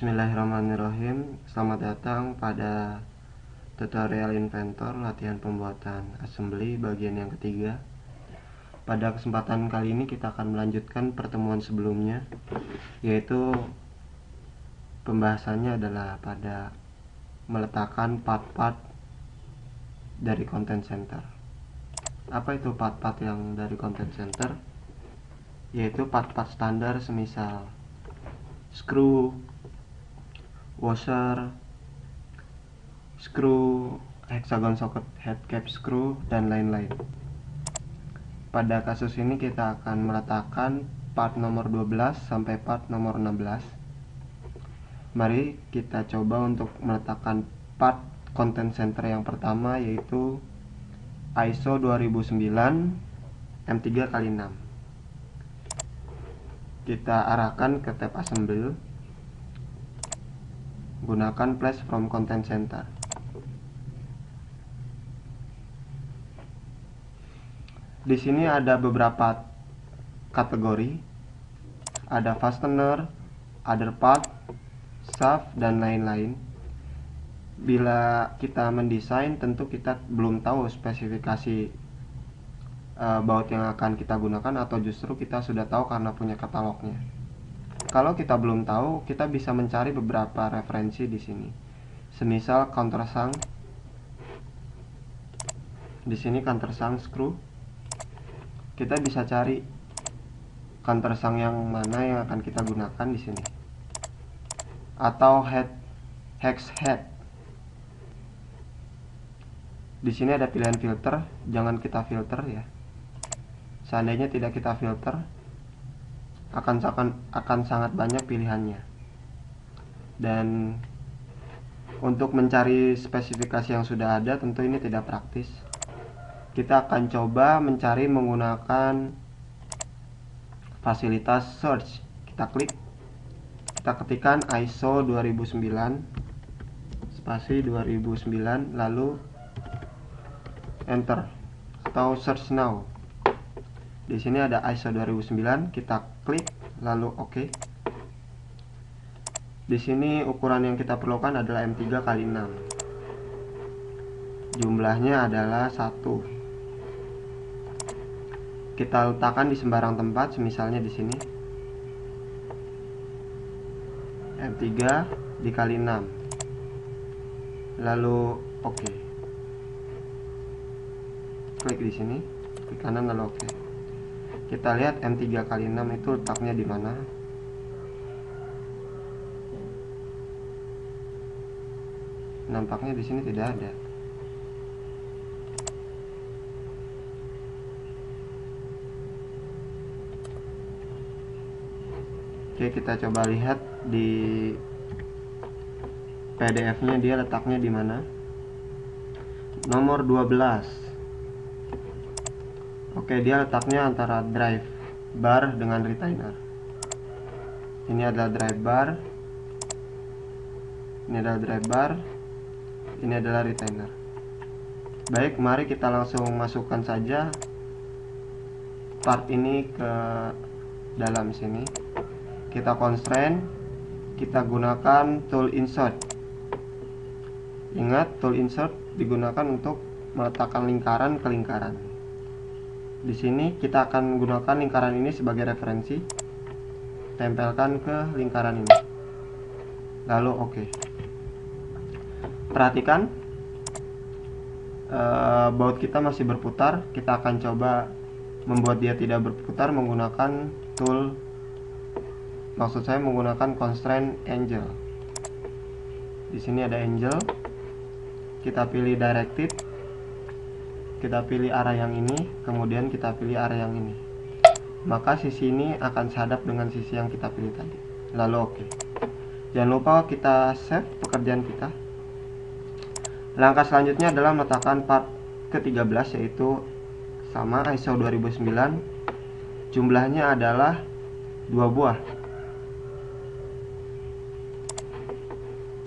Bismillahirrahmanirrahim. Selamat datang pada tutorial Inventor latihan pembuatan assembly bagian yang ketiga. Pada kesempatan kali ini kita akan melanjutkan pertemuan sebelumnya, yaitu pembahasannya adalah pada meletakkan part-part dari content center. Apa itu part-part yang dari content center? Yaitu part-part standar semisal screw, washer, screw, hexagon socket head cap screw, dan lain-lain. Pada kasus ini kita akan meletakkan part nomor 12 sampai part nomor 16. Mari kita coba untuk meletakkan part content center yang pertama, yaitu ISO 2009 M3x6. Kita arahkan ke tab assembly, gunakan flash from content center. Di sini ada beberapa kategori, ada fastener, other part, shaft, dan lain-lain. Bila kita mendesain, tentu kita belum tahu spesifikasi baut yang akan kita gunakan, atau justru kita sudah tahu karena punya katalognya. Kalau kita belum tahu, kita bisa mencari beberapa referensi di sini. Semisal countersunk. Di sini countersunk screw. Kita bisa cari countersunk yang mana yang akan kita gunakan di sini. Atau hex head. Di sini ada pilihan filter, jangan kita filter ya. Seandainya tidak kita filter, akan sangat banyak pilihannya. Dan untuk mencari spesifikasi yang sudah ada, tentu ini tidak praktis. Kita akan coba mencari menggunakan fasilitas search. Kita klik, kita ketikkan ISO 2009 spasi 2009, lalu enter atau search now. Di sini ada ISO 2009, kita klik lalu OK. Di sini ukuran yang kita perlukan adalah M3x6. Jumlahnya adalah 1. Kita letakkan di sembarang tempat, misalnya di sini. M3 dikali 6. Lalu OK. Klik di sini, klik kanan lalu OK. Kita lihat M3x6 itu letaknya di mana. Nampaknya di sini tidak ada. Oke, kita coba lihat di PDF-nya dia letaknya di mana. Nomor 12. Oke, dia letaknya antara drive bar dengan retainer. Ini adalah drive bar, ini adalah drive bar, ini adalah retainer. Baik, mari kita langsung masukkan saja part ini ke dalam sini. Kita constraint, kita gunakan tool insert. Ingat, tool insert digunakan untuk meletakkan lingkaran ke lingkaran. Di sini kita akan gunakan lingkaran ini sebagai referensi. Tempelkan ke lingkaran ini. Lalu OK. Perhatikan, baut kita masih berputar. Kita akan coba membuat dia tidak berputar menggunakan tool, maksud saya menggunakan constraint angel. Di sini ada angel. Kita pilih directed. Kita pilih arah yang ini, kemudian kita pilih arah yang ini. Maka sisi ini akan sehadap dengan sisi yang kita pilih tadi. Lalu OK. Jangan lupa kita save pekerjaan kita. Langkah selanjutnya adalah meletakkan part ke-13, yaitu sama ISO 2009. Jumlahnya adalah 2 buah.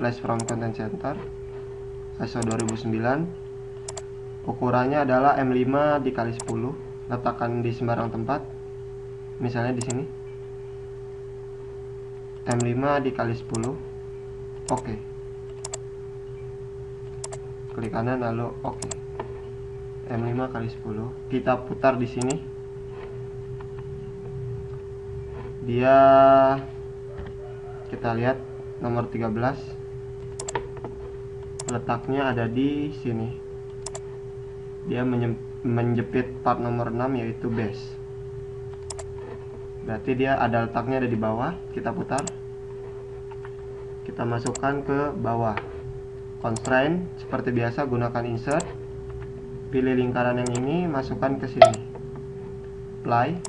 Flash from content center ISO 2009. Ukurannya adalah M5 dikali 10. Letakkan di sembarang tempat. Misalnya di sini. M5 dikali 10. Oke. Klik kanan lalu oke. M5 kali 10. Kita putar di sini. Dia, kita lihat nomor 13. Letaknya ada di sini. Dia menjepit part nomor 6 yaitu base. Berarti dia ada letaknya ada di bawah. Kita putar. Kita masukkan ke bawah. Constraint seperti biasa gunakan insert. Pilih lingkaran yang ini, masukkan ke sini. Apply.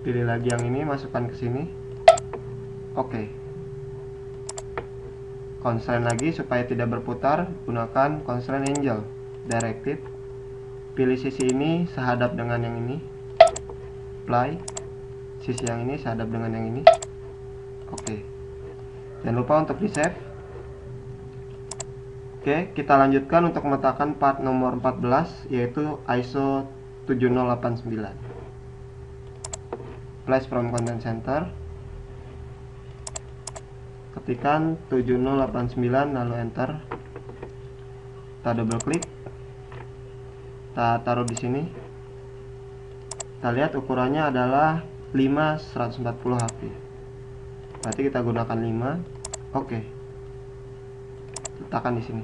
Pilih lagi yang ini, masukkan ke sini. Oke. Constraint lagi supaya tidak berputar, gunakan constraint angle. Directed. Pilih sisi ini sehadap dengan yang ini. Apply. Sisi yang ini sehadap dengan yang ini. Oke. Jangan lupa untuk di save. Oke, kita lanjutkan untuk meletakkan part nomor 14 yaitu ISO 7089. Flash from content center. Ketikkan 7089 lalu enter. Kita double klik. Kita taruh di sini. Kita lihat ukurannya adalah 5/140 HP. Berarti kita gunakan 5. Oke. Letakkan di sini.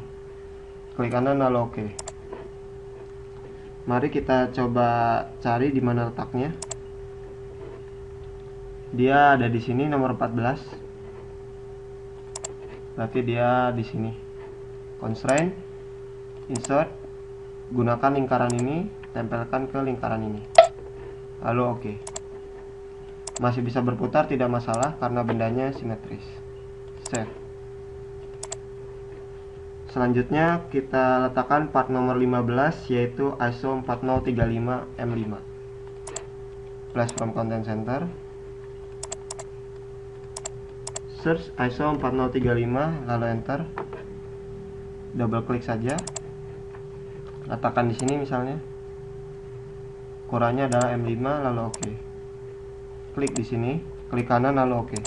Klik kanan lalu oke. Mari kita coba cari di mana letaknya. Dia ada di sini nomor 14. Berarti dia di sini. Constraint, insert, gunakan lingkaran ini, tempelkan ke lingkaran ini. Lalu oke. Masih bisa berputar, tidak masalah karena bendanya simetris. Save. Selanjutnya kita letakkan part nomor 15 yaitu ISO 4035 M5. Flash from content center. Search ISO 4035 lalu enter. Double klik saja. Letakkan di sini misalnya. Ukurannya adalah M5 lalu oke. Klik di sini, klik kanan lalu oke.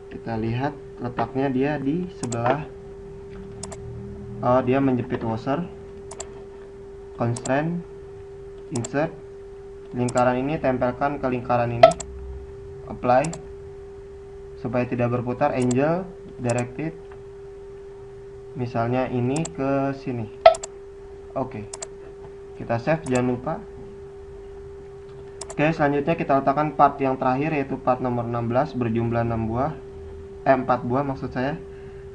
Kita lihat letaknya dia di sebelah. Dia menjepit washer. Constraint, insert, lingkaran ini tempelkan ke lingkaran ini. Apply. Supaya tidak berputar, angle, directed. Misalnya ini ke sini. Oke. Kita save, jangan lupa. Oke, selanjutnya kita letakkan part yang terakhir yaitu part nomor 16 berjumlah 4 buah maksud saya.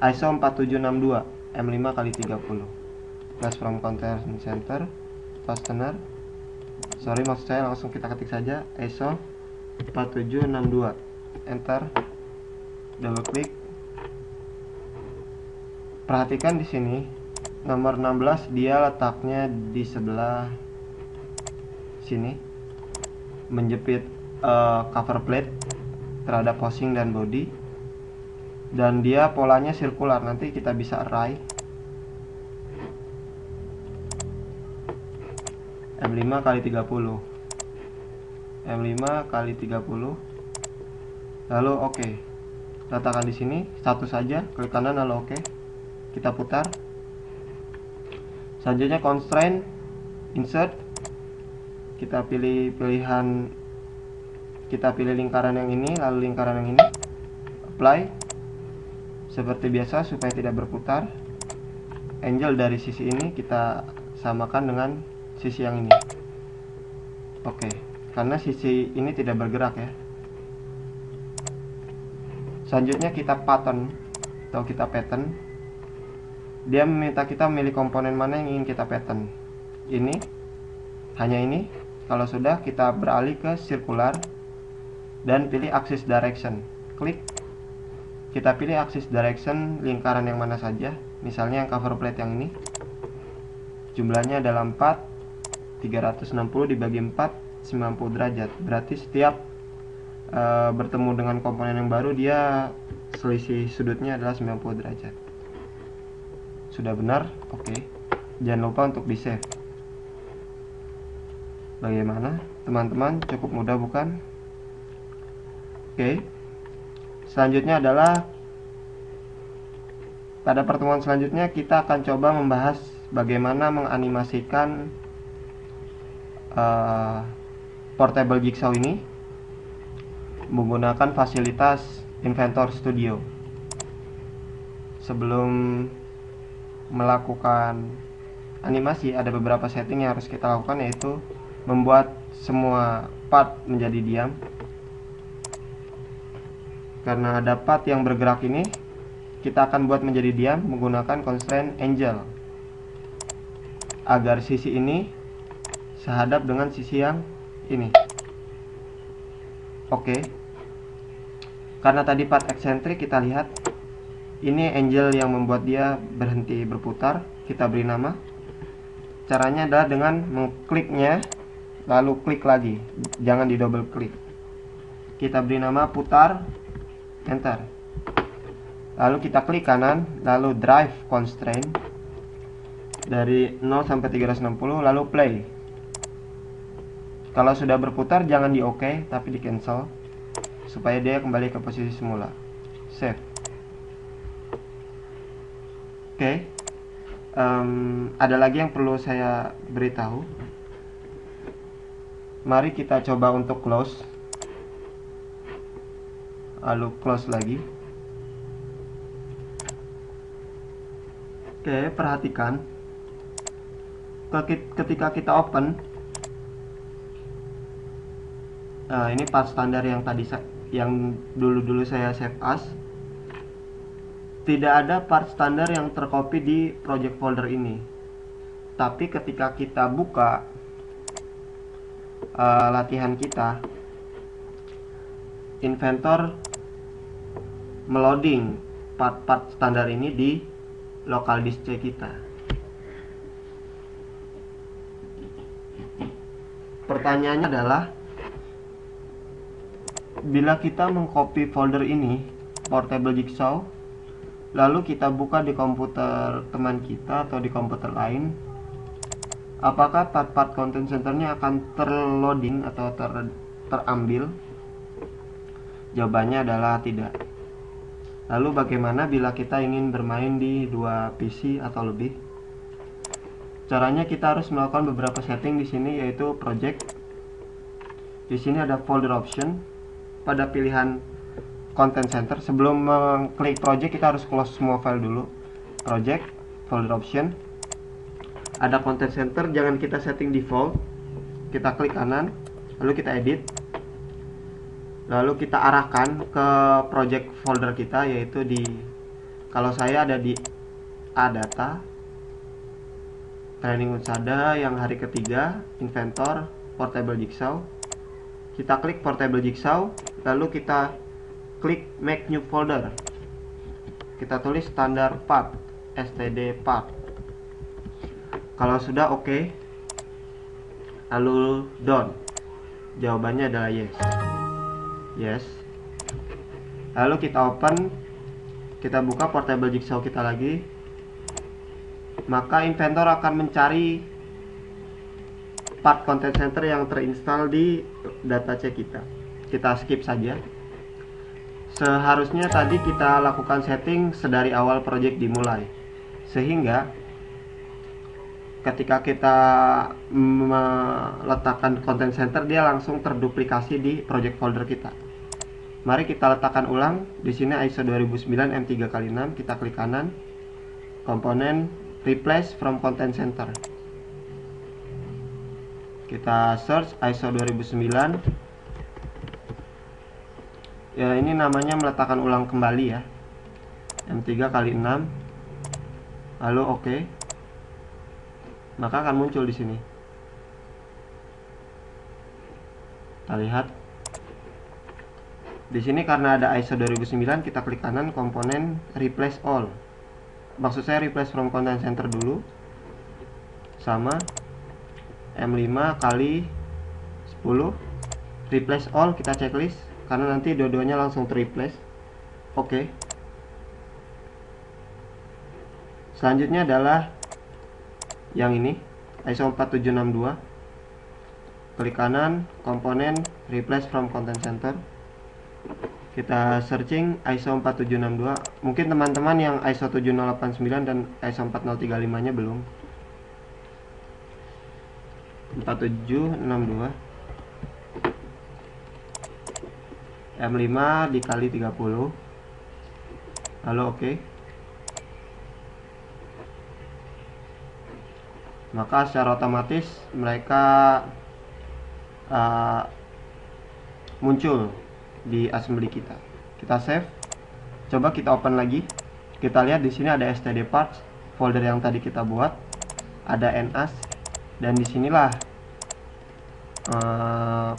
ISO 4762 M5 kali 30. Flash from content center. Fastener. Sorry maksud saya langsung kita ketik saja ISO 4762. Enter. Double klik. Perhatikan di sini nomor 16 dia letaknya di sebelah sini, menjepit cover plate terhadap housing dan body, dan dia polanya sirkular. Nanti kita bisa array M5 kali 30, M5 kali 30, lalu oke. Letakkan di sini satu saja, klik kanan lalu oke. Kita putar. Selanjutnya constraint, insert. Kita pilih lingkaran yang ini lalu lingkaran yang ini. Apply. Seperti biasa supaya tidak berputar. Angle dari sisi ini kita samakan dengan sisi yang ini. Oke, karena sisi ini tidak bergerak ya. Selanjutnya kita pattern atau kita pattern. Dia meminta kita memilih komponen mana yang ingin kita pattern. Ini, hanya ini. Kalau sudah, kita beralih ke circular dan pilih axis direction. Klik. Kita pilih axis direction lingkaran yang mana saja. Misalnya yang cover plate yang ini. Jumlahnya adalah 4. 360 dibagi 4, 90 derajat. Berarti setiap bertemu dengan komponen yang baru, dia selisih sudutnya adalah 90 derajat. Sudah benar? Oke. Jangan lupa untuk di save. Bagaimana teman-teman? Cukup mudah bukan? Oke. Selanjutnya adalah pada pertemuan selanjutnya kita akan coba membahas bagaimana menganimasikan portable jigsaw ini menggunakan fasilitas Inventor Studio. Sebelum melakukan animasi, ada beberapa setting yang harus kita lakukan, yaitu membuat semua part menjadi diam. Karena ada part yang bergerak ini, kita akan buat menjadi diam menggunakan constraint angel agar sisi ini sehadap dengan sisi yang ini. Oke. Karena tadi part eksentrik, kita lihat ini angel yang membuat dia berhenti berputar. Kita beri nama. Caranya adalah dengan mengkliknya lalu klik lagi, jangan di double klik. Kita beri nama putar, enter. Lalu kita klik kanan, lalu drive constraint dari 0 sampai 360, lalu play. Kalau sudah berputar jangan di OK tapi di cancel supaya dia kembali ke posisi semula. Save. Oke. Ada lagi yang perlu saya beritahu. Mari kita coba untuk close, lalu close lagi. Oke, perhatikan ketika kita open, ini part standar yang tadi yang dulu saya save as. Tidak ada part standar yang tercopy di project folder ini. Tapi ketika kita buka latihan kita, Inventor meloading part-part standar ini di local disk C kita. Pertanyaannya adalah, bila kita mengcopy folder ini, portable jigsaw, lalu kita buka di komputer teman kita atau di komputer lain, apakah part-part content centernya akan terloading atau terambil? Jawabannya adalah tidak. Lalu bagaimana bila kita ingin bermain di dua PC atau lebih? Caranya kita harus melakukan beberapa setting di sini, yaitu project. Di sini ada folder option. Pada pilihan content center, sebelum mengklik project kita harus close semua file dulu. Project, folder option, ada content center, jangan kita setting default. Kita klik kanan, lalu kita edit, lalu kita arahkan ke project folder kita, yaitu di, kalau saya ada di adata, training unsada yang hari ketiga, Inventor, portable jigsaw. Kita klik portable jigsaw, lalu kita klik make new folder. Kita tulis standar part, std part. Kalau sudah oke, lalu done. Jawabannya adalah yes. Lalu kita open, kita buka portable jigsaw kita lagi. Maka Inventor akan mencari part content center yang terinstall di data C kita. Kita skip saja. Seharusnya tadi kita lakukan setting sedari awal project dimulai, sehingga ketika kita meletakkan content center, dia langsung terduplikasi di project folder kita. Mari kita letakkan ulang. Di sini ISO 2009 M3x6, kita klik kanan, komponen replace from content center. Kita search ISO 2009. Ya, ini namanya meletakkan ulang kembali ya, M3x6, lalu oke. Maka akan muncul di sini. Kita lihat di sini, karena ada ISO 2009, kita klik kanan, komponen replace all. Maksud saya replace from content center dulu, sama M5x10, replace all, kita checklist karena nanti dua-duanya langsung ter-replace. Oke. Selanjutnya adalah yang ini, ISO 4762. Klik kanan, komponen replace from content center. Kita searching ISO 4762. Mungkin teman-teman yang ISO 7089 dan ISO 4035 nya belum. 4762 M5 dikali 30, lalu oke. Maka secara otomatis mereka muncul di assembly kita. Kita save, coba kita open lagi. Kita lihat di sini ada std parts, folder yang tadi kita buat, ada NAS, dan disinilah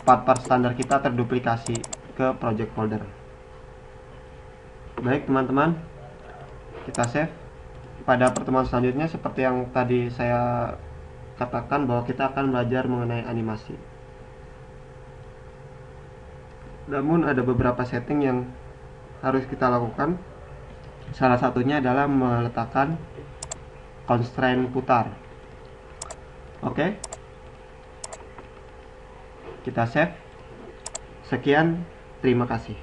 part-part standar kita terduplikasi ke project folder. Baik teman-teman, kita save. Pada pertemuan selanjutnya, seperti yang tadi saya katakan, bahwa kita akan belajar mengenai animasi. Namun ada beberapa setting yang harus kita lakukan. Salah satunya adalah meletakkan constraint putar. Oke, kita save. Sekian, terima kasih.